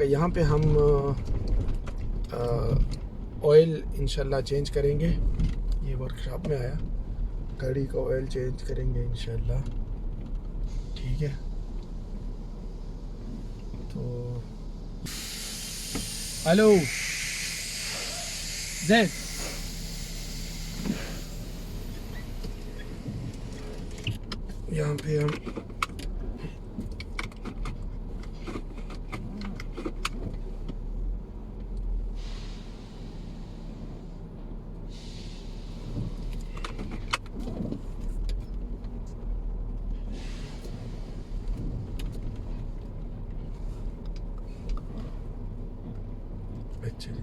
यहाँ पे हम ऑयल इंशाल्लाह चेंज करेंगे। ये वर्कशॉप में आया, गाड़ी का ऑयल चेंज करेंगे इंशाल्लाह। ठीक है, तो हेलो जैद, यहाँ पे हम अच्छा जी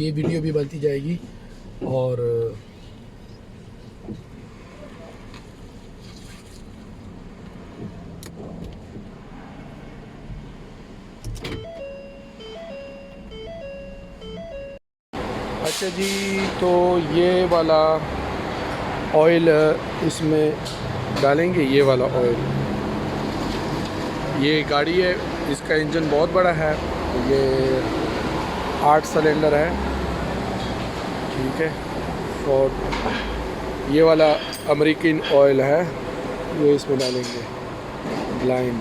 ये वीडियो भी बनती जाएगी और अच्छा जी, तो ये वाला ऑयल इसमें डालेंगे, ये वाला ऑयल। ये गाड़ी है, इसका इंजन बहुत बड़ा है, ये 8 सिलेंडर है। ठीक है, और ये वाला अमेरिकन ऑयल है, ये इसमें डालेंगे ब्लाइंड।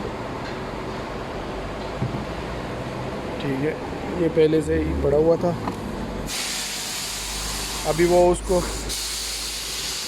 ठीक है, ये पहले से ही पड़ा हुआ था, अभी वो उसको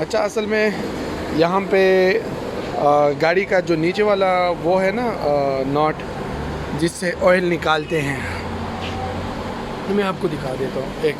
अच्छा, असल में यहाँ पे गाड़ी का जो नीचे वाला वो है ना नॉट, जिससे ऑयल निकालते हैं, तो मैं आपको दिखा देता हूँ। एक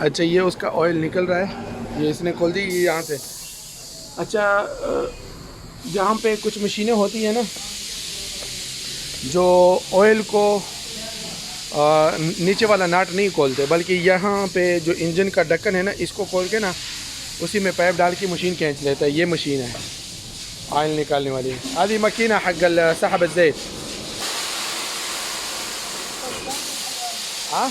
अच्छा, ये उसका ऑयल निकल रहा है, ये इसने खोल दी ये यहाँ से। अच्छा, जहाँ पे कुछ मशीनें होती हैं ना जो ऑयल को नीचे वाला नाट नहीं खोलते, बल्कि यहाँ पे जो इंजन का ढक्कन है ना, इसको खोल के ना उसी में पाइप डाल के मशीन खींच लेता है। ये मशीन है ऑयल निकालने वाली। आदि मकीना हक सहब ज़ैत। हाँ,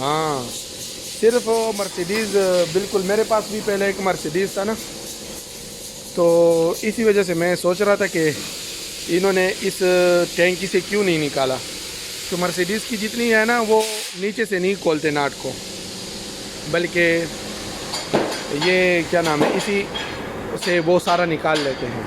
हाँ, सिर्फ मर्सिडीज़ बिल्कुल। मेरे पास भी पहले एक मर्सिडीज़ था ना, तो इसी वजह से मैं सोच रहा था कि इन्होंने इस टैंकी से क्यों नहीं निकाला। तो मर्सिडीज़ की जितनी है ना वो नीचे से नहीं खोलते नाट को, बल्कि ये क्या नाम है, इसी से वो सारा निकाल लेते हैं।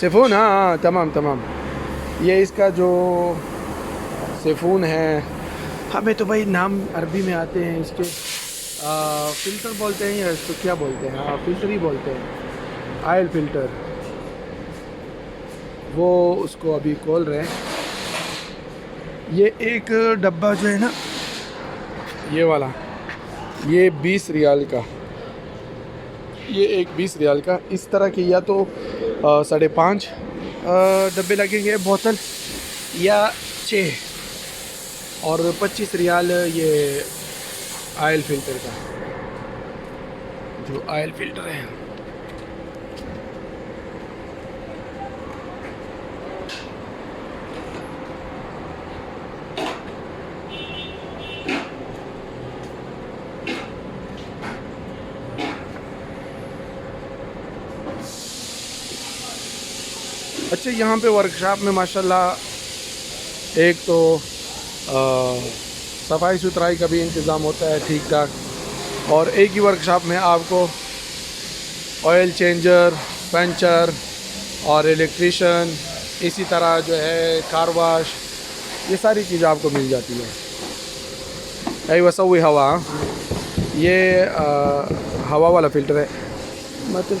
सिफून, हाँ हाँ तमाम तमाम। ये इसका जो सिफून है, हमें तो भाई नाम अरबी में आते हैं इसके, फ़िल्टर बोलते हैं या इसको क्या बोलते हैं? हाँ, फ़िल्टर ही बोलते हैं, ऑयल फ़िल्टर। वो उसको अभी खोल रहे हैं। ये एक डब्बा जो है ना, ये वाला, ये 20 रियाल का, ये एक 20 रियाल का। इस तरह की या तो 5.5 डब्बे लगेंगे बोतल या 6 और 25 रियाल ये ऑयल फ़िल्टर का, जो ऑयल फ़िल्टर है। अच्छा, यहाँ पे वर्कशॉप में माशाल्लाह एक तो सफाई सुथराई का भी इंतज़ाम होता है ठीक ठाक, और एक ही वर्कशॉप में आपको ऑयल चेंजर, पंचर और इलेक्ट्रीशियन, इसी तरह जो है कार वाश, ये सारी चीज़ें आपको मिल जाती है। यही वसवी हवा, ये हवा वाला फ़िल्टर है। मतलब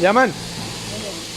यमन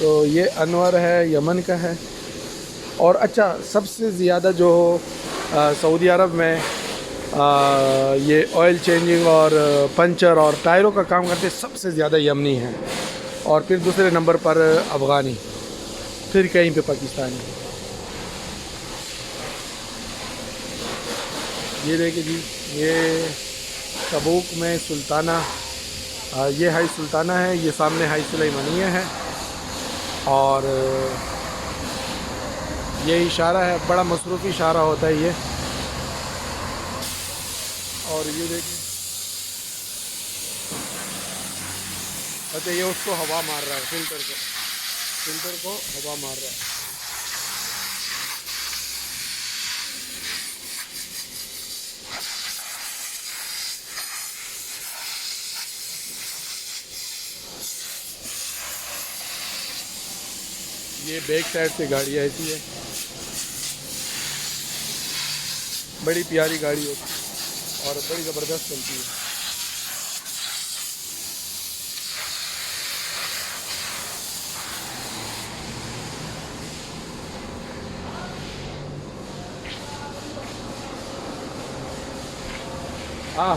तो ये अनवर है, यमन का है। और अच्छा, सबसे ज़्यादा जो सऊदी अरब में ये ऑयल चेंजिंग और पंचर और टायरों का काम करते सबसे ज़्यादा यमनी हैं, और फिर दूसरे नंबर पर अफ़गानी, फिर कहीं पे पाकिस्तानी। ये देखिए जी, ये तबूक में सुल्ताना, ये हाई सुल्ताना है, ये सामने हाई सुलेमानिया है, और ये इशारा है, बड़ा मसरूफ़ी इशारा होता है ये। और ये देखिए, अच्छा ये उसको हवा मार रहा है, फ़िल्टर को हवा मार रहा है। ये बैक साइड से गाड़ी ऐसी है, बड़ी प्यारी गाड़ी होती है और बड़ी ज़बरदस्त चलती है। हाँ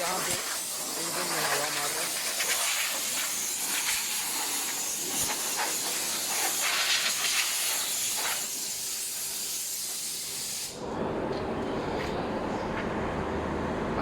यहाँ पे इंजन में हवा मार रहा है।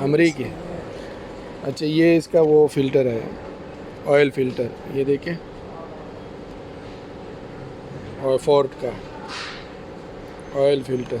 अमरीकी। अच्छा ये इसका वो फ़िल्टर है, ऑयल फ़िल्टर, ये देखें, और फोर्ड का ऑयल फ़िल्टर।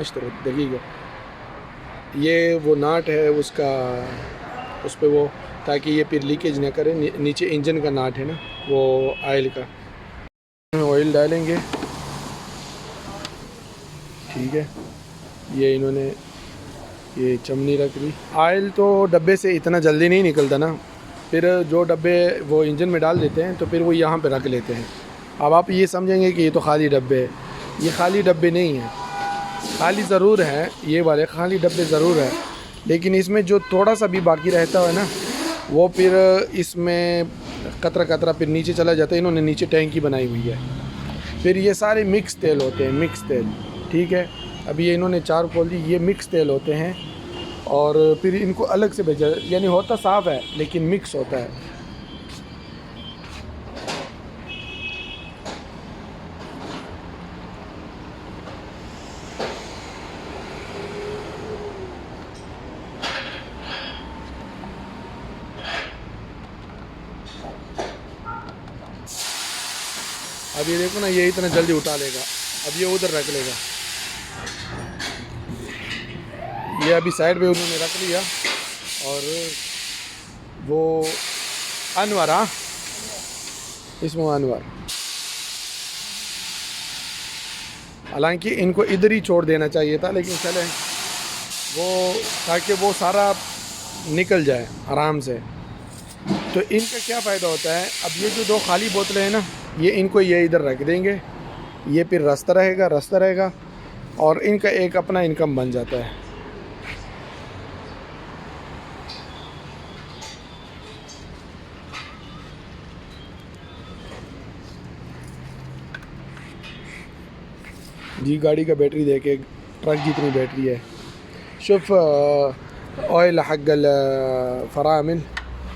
अश्तर दकीक़ा, ये वो नाट है उसका, उस पर वो, ताकि ये फिर लीकेज ना करे। नीचे इंजन का नाट है ना, वो ऑयल का। ऑयल डालेंगे, ठीक है, ये इन्होंने ये चमनी रख दी। ऑयल तो डब्बे से इतना जल्दी नहीं निकलता ना, फिर जो डब्बे वो इंजन में डाल देते हैं तो फिर वो यहाँ पे रख लेते हैं। अब आप ये समझेंगे कि ये तो खाली डब्बे है, ये खाली डब्बे नहीं हैं। खाली ज़रूर है, ये वाले खाली डब्बे ज़रूर है, लेकिन इसमें जो थोड़ा सा भी बाकी रहता है ना, वो फिर इसमें कतरा कतरा फिर नीचे चला जाता है। इन्होंने नीचे टैंकी बनाई हुई है। फिर ये सारे मिक्स तेल होते हैं, मिक्स तेल, ठीक है। अभी ये इन्होंने 4 खोल दी, ये मिक्स तेल होते हैं और फिर इनको अलग से भेजा, यानी होता साफ़ है लेकिन मिक्स होता है। अब ये देखो ना, ये इतना जल्दी उठा लेगा, अब ये उधर रख लेगा। ये अभी साइड पे उन्होंने रख लिया। और वो अनवर, हाँ इसमें अनवर, हालांकि इनको इधर ही छोड़ देना चाहिए था, लेकिन चले वो, ताकि वो सारा निकल जाए आराम से। तो इनका क्या फ़ायदा होता है, अब ये जो 2 खाली बोतलें हैं ना, ये इनको ये इधर रख देंगे, ये फिर रास्ता रहेगा और इनका एक अपना इनकम बन जाता है। जी गाड़ी का बैटरी देखे, ट्रक जितनी बैटरी है। शुफ ऑयल हक फरामिल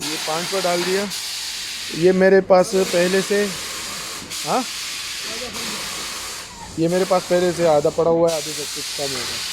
ये 500 डाल दिया। ये मेरे पास पहले से, हाँ ये मेरे पास पहले से आधा पड़ा हुआ है, आधे से कुछ कम होगा।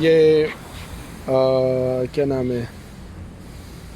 ये क्या नाम है,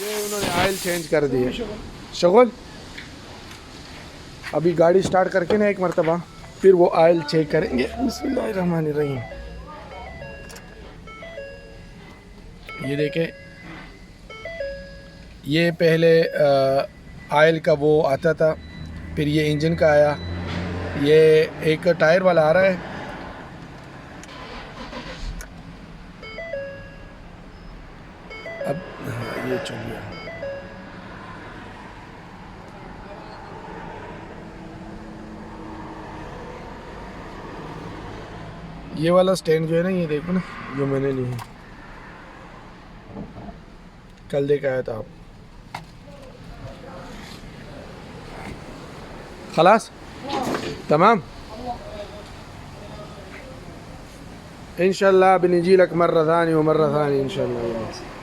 ये उन्होंने ऑयल चेंज कर दिए। शगुल अभी गाड़ी स्टार्ट करके ना एक मरतबा फिर वो ऑयल चेक करेंगे। बिस्मिल्लाहिर्रहमानिर्रहीम। ये देखें, ये पहले ऑयल का वो आता था, फिर ये इंजन का आया, ये एक टायर वाला आ रहा है। अब हाँ, ये चल गया। ये वाला स्टैंड जो है ना, ये देखो ना, जो मैंने ली है, कल देखा आया था आप। खलास तमाम इंशाल्लाह बिनजी लक मर्रा थानी व मर्रा थानी इंशाल्लाह।